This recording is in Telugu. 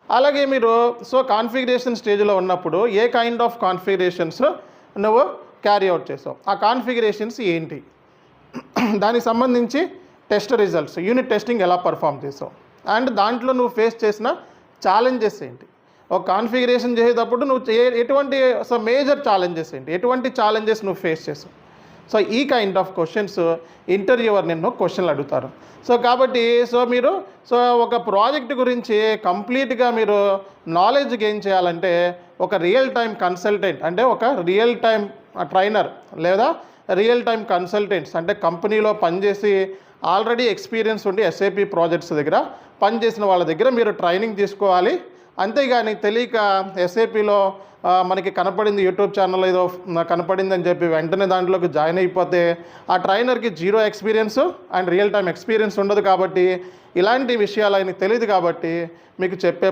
అలాగే మీరు కాన్ఫిగరేషన్ స్టేజ్లో ఉన్నప్పుడు ఏ కైండ్ ఆఫ్ కాన్ఫిగరేషన్స్ నువ్వు క్యారీ అవుట్ చేసావు, ఆ కాన్ఫిగరేషన్స్ ఏంటి, దానికి సంబంధించి టెస్ట్ రిజల్ట్స్, యూనిట్ టెస్టింగ్ ఎలా పర్ఫామ్ చేసావు, అండ్ దాంట్లో నువ్వు ఫేస్ చేసిన ఛాలెంజెస్ ఏంటి, ఒక కాన్ఫిగరేషన్ చేసేటప్పుడు నువ్వు ఎటువంటి మేజర్ ఛాలెంజెస్ ఏంటి, ఎటువంటి ఛాలెంజెస్ నువ్వు ఫేస్ చేసావు. ఈ కైండ్ ఆఫ్ క్వశ్చన్స్ ఇంటర్వ్యూవర్ నిన్ను క్వశ్చన్లు అడుగుతారు. కాబట్టి మీరు ఒక ప్రాజెక్ట్ గురించి కంప్లీట్గా మీరు నాలెడ్జ్ గెయిన్ చేయాలంటే ఒక రియల్ టైం కన్సల్టెంట్, అంటే ఒక రియల్ టైం ట్రైనర్ లేదా రియల్ టైం కన్సల్టెంట్స్, అంటే కంపెనీలో పనిచేసి ఆల్రెడీ ఎక్స్పీరియన్స్ ఉండి ఎస్ఏపి ప్రాజెక్ట్స్ దగ్గర పనిచేసిన వాళ్ళ దగ్గర మీరు ట్రైనింగ్ తీసుకోవాలి. అంతేగాని తెలియక ఎస్ఏపిలో మనకి కనపడింది, యూట్యూబ్ ఛానల్ ఏదో కనపడిందని చెప్పి వెంటనే దాంట్లోకి జాయిన్ అయిపోతే ఆ ట్రైనర్కి zero experience and real time experience ఉండదు. కాబట్టి ఇలాంటి విషయాలు ఆయనకి తెలియదు. కాబట్టి మీకు చెప్పే